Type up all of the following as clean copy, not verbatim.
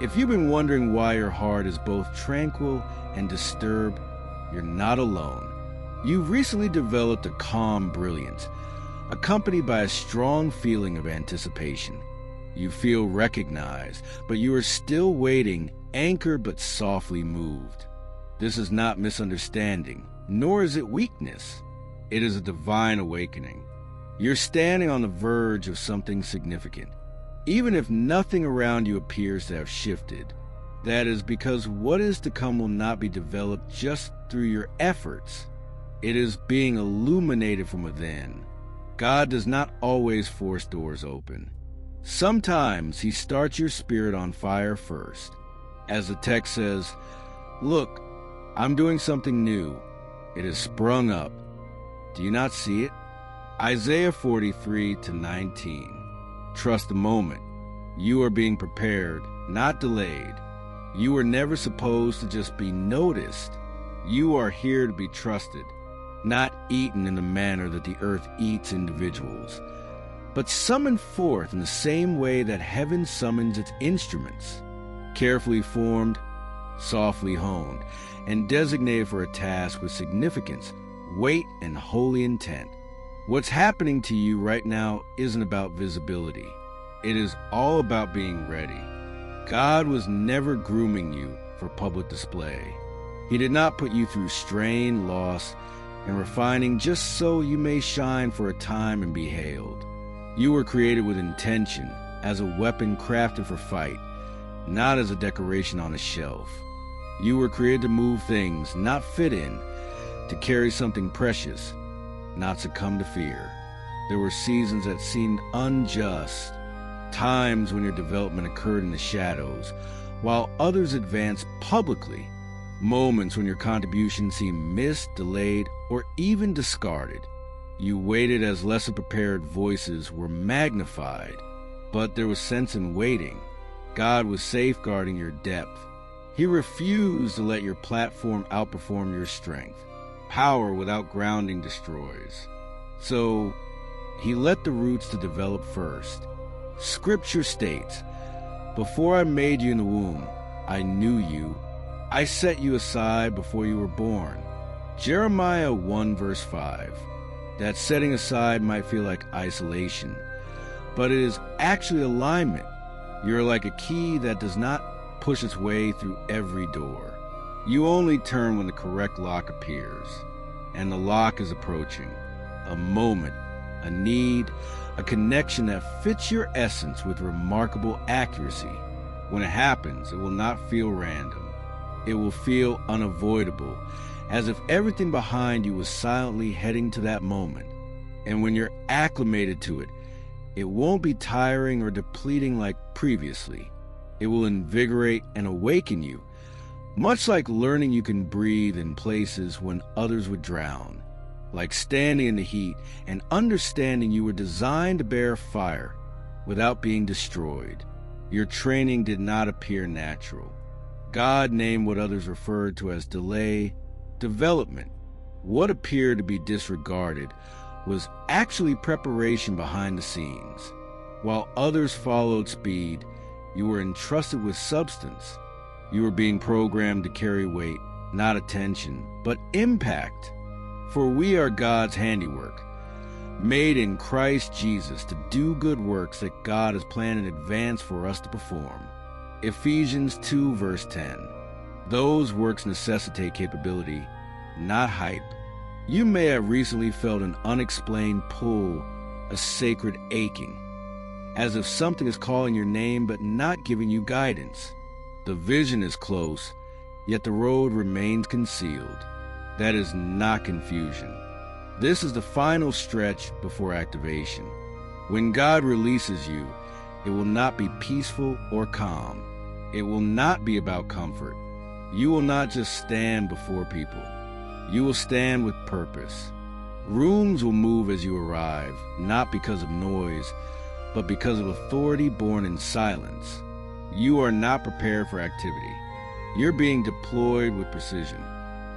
If you've been wondering why your heart is both tranquil and disturbed, you're not alone. You've recently developed a calm brilliance, accompanied by a strong feeling of anticipation. You feel recognized, but you are still waiting, anchored but softly moved. This is not misunderstanding, nor is it weakness. It is a divine awakening. You're standing on the verge of something significant. Even if nothing around you appears to have shifted, that is because what is to come will not be developed just through your efforts. It is being illuminated from within. God does not always force doors open. Sometimes he starts your spirit on fire first. As the text says, "Look, I'm doing something new. It has sprung up. Do you not see it?" Isaiah 43-19. Trust the moment. You are being prepared, not delayed. You were never supposed to just be noticed. You are here to be trusted, not eaten in the manner that the earth eats individuals, but summoned forth in the same way that heaven summons its instruments, carefully formed, softly honed, and designated for a task with significance, weight, and holy intent. What's happening to you right now isn't about visibility. It is all about being ready. God was never grooming you for public display. He did not put you through strain, loss, and refining just so you may shine for a time and be hailed. You were created with intention, as a weapon crafted for fight, not as a decoration on a shelf. You were created to move things, not fit in, to carry something precious, not succumb to fear. There were seasons that seemed unjust, times when your development occurred in the shadows, while others advanced publicly, moments when your contribution seemed missed, delayed, or even discarded. You waited as lesser prepared voices were magnified, but there was sense in waiting. God was safeguarding your depth. He refused to let your platform outperform your strength. Power without grounding destroys. So he let the roots to develop first. Scripture states, "Before I made you in the womb, I knew you. I set you aside before you were born." Jeremiah 1 verse 5. That setting aside might feel like isolation, but it is actually alignment. You're like a key that does not push its way through every door. You only turn when the correct lock appears, and the lock is approaching. A moment, a need, a connection that fits your essence with remarkable accuracy. When it happens, it will not feel random. It will feel unavoidable, as if everything behind you was silently heading to that moment. And when you're acclimated to it, it won't be tiring or depleting like previously. It will invigorate and awaken you, much like learning you can breathe in places when others would drown, like standing in the heat and understanding you were designed to bear fire without being destroyed. Your training did not appear natural. God named what others referred to as delay, development. What appeared to be disregarded was actually preparation behind the scenes. While others followed speed, you were entrusted with substance. You were being programmed to carry weight, not attention, but impact. For we are God's handiwork, made in Christ Jesus to do good works that God has planned in advance for us to perform. Ephesians 2 verse 10. Those works necessitate capability, not hype. You may have recently felt an unexplained pull, a sacred aching, as if something is calling your name but not giving you guidance. The vision is close, yet the road remains concealed. That is not confusion. This is the final stretch before activation. When God releases you, it will not be peaceful or calm. It will not be about comfort. You will not just stand before people. You will stand with purpose. Rooms will move as you arrive, not because of noise, but because of authority born in silence. You are not prepared for activity. You're being deployed with precision.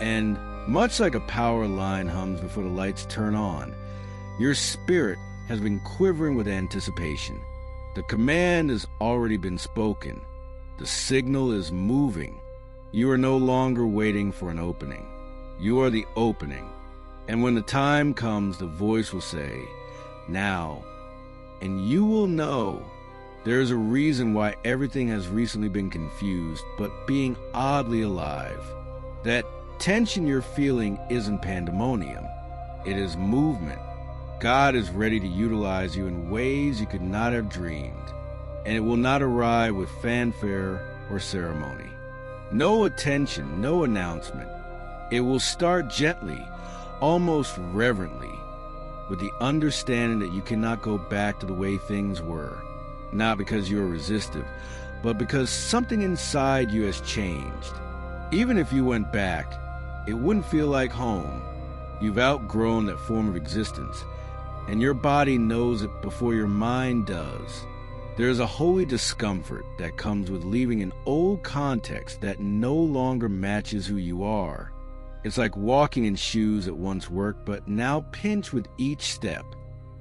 And much like a power line hums before the lights turn on, your spirit has been quivering with anticipation. The command has already been spoken. The signal is moving. You are no longer waiting for an opening. You are the opening. And when the time comes, the voice will say, "Now." And you will know there is a reason why everything has recently been confused, but being oddly alive. That tension you're feeling isn't pandemonium. It is movement. God is ready to utilize you in ways you could not have dreamed, and it will not arrive with fanfare or ceremony. No attention, no announcement. It will start gently, almost reverently, with the understanding that you cannot go back to the way things were, not because you are resistive, but because something inside you has changed. Even if you went back, it wouldn't feel like home. You've outgrown that form of existence, and your body knows it before your mind does. There is a holy discomfort that comes with leaving an old context that no longer matches who you are. It's like walking in shoes that once worked but now pinch with each step.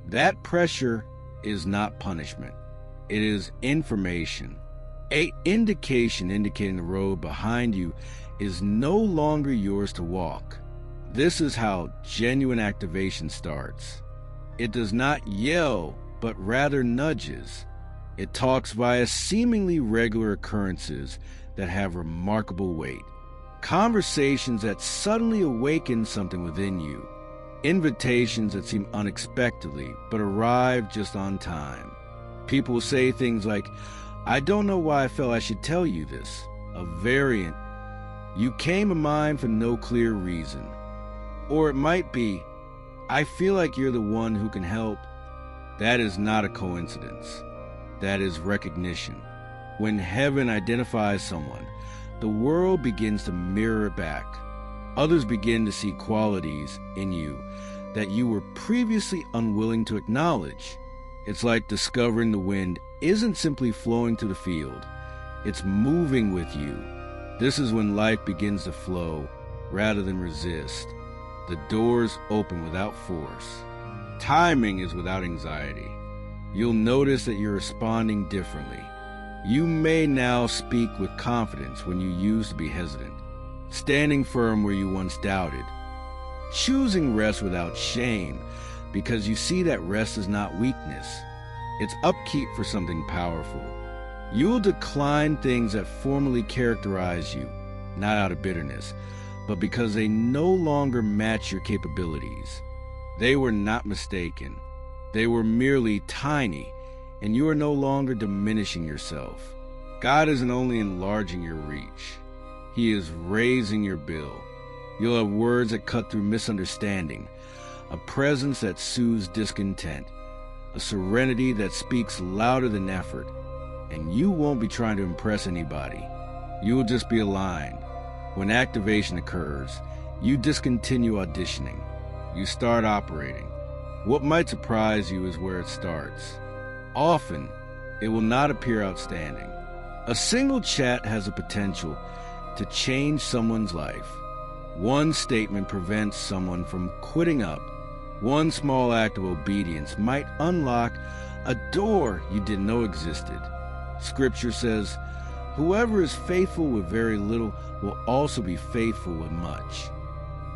That pressure is not punishment. It is information. An indication indicating the road behind you is no longer yours to walk. This is how genuine activation starts. It does not yell, but rather nudges. It talks via seemingly regular occurrences that have remarkable weight. Conversations that suddenly awaken something within you. Invitations that seem unexpectedly, but arrive just on time. People will say things like, "I don't know why I felt I should tell you this." A variant, "You came to mind for no clear reason." Or it might be, "I feel like you're the one who can help." That is not a coincidence. That is recognition. When heaven identifies someone, the world begins to mirror it back. Others begin to see qualities in you that you were previously unwilling to acknowledge. It's like discovering the wind isn't simply flowing to the field. It's moving with you. This is when life begins to flow rather than resist. The doors open without force. Timing is without anxiety. You'll notice that you're responding differently. You may now speak with confidence when you used to be hesitant, standing firm where you once doubted, choosing rest without shame because you see that rest is not weakness. It's upkeep for something powerful. You'll decline things that formerly characterized you, not out of bitterness, but because they no longer match your capabilities. They were not mistaken. They were merely tiny, and you are no longer diminishing yourself. God isn't only enlarging your reach. He is raising your bill. You'll have words that cut through misunderstanding, a presence that soothes discontent, a serenity that speaks louder than effort, and you won't be trying to impress anybody. You will just be aligned. When activation occurs, you discontinue auditioning. You start operating. What might surprise you is where it starts. Often, it will not appear outstanding. A single chat has the potential to change someone's life. One statement prevents someone from quitting up. One small act of obedience might unlock a door you didn't know existed. Scripture says, "Whoever is faithful with very little will also be faithful with much."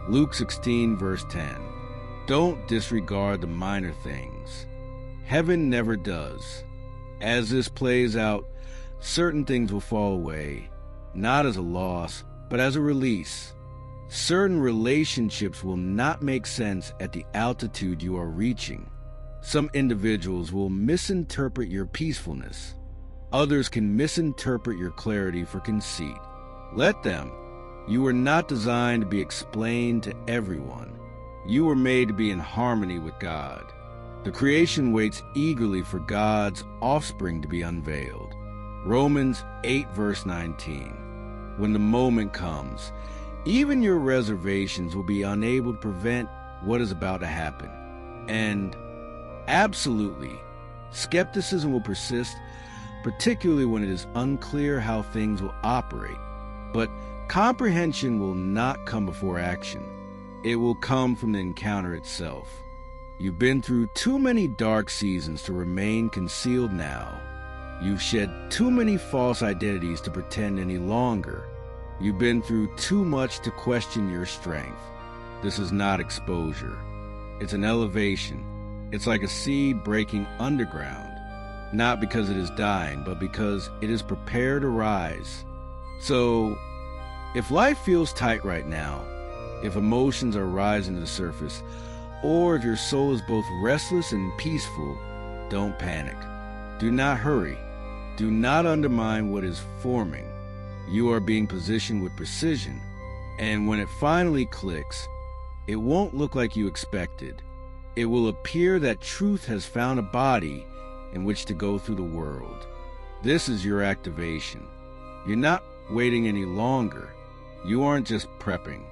Luke 16, verse 10. Don't disregard the minor things. Heaven never does. As this plays out, certain things will fall away, not as a loss, but as a release. Certain relationships will not make sense at the altitude you are reaching. Some individuals will misinterpret your peacefulness. Others can misinterpret your clarity for conceit. Let them. You were not designed to be explained to everyone. You were made to be in harmony with God. The creation waits eagerly for God's offspring to be unveiled. Romans 8, verse 19. When the moment comes, even your reservations will be unable to prevent what is about to happen. And absolutely, skepticism will persist, particularly when it is unclear how things will operate. But comprehension will not come before action. It will come from the encounter itself. You've been through too many dark seasons to remain concealed now. You've shed too many false identities to pretend any longer. You've been through too much to question your strength. This is not exposure. It's an elevation. It's like a seed breaking underground, not because it is dying, but because it is prepared to rise. So, if life feels tight right now, if emotions are rising to the surface, or if your soul is both restless and peaceful, don't panic. Do not hurry. Do not undermine what is forming. You are being positioned with precision, and when it finally clicks, it won't look like you expected. It will appear that truth has found a body in which to go through the world. This is your activation. You're not waiting any longer. You aren't just prepping.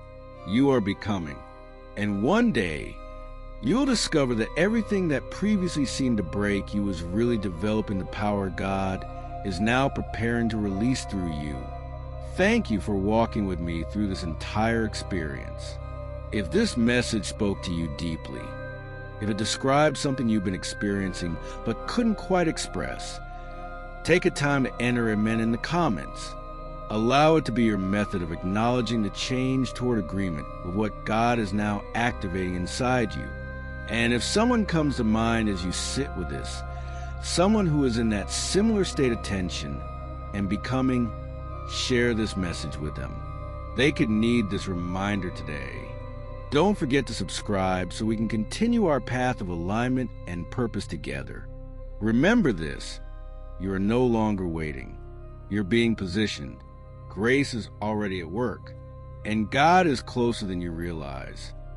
You are becoming. And one day, you'll discover that everything that previously seemed to break you was really developing the power God is now preparing to release through you. Thank you for walking with me through this entire experience. If this message spoke to you deeply, if it describes something you've been experiencing but couldn't quite express, take a time to enter amen in the comments. Allow it to be your method of acknowledging the change toward agreement with what God is now activating inside you. And if someone comes to mind as you sit with this, someone who is in that similar state of tension and becoming, share this message with them. They could need this reminder today. Don't forget to subscribe so we can continue our path of alignment and purpose together. Remember this, you are no longer waiting. You're being positioned. Grace is already at work, and God is closer than you realize.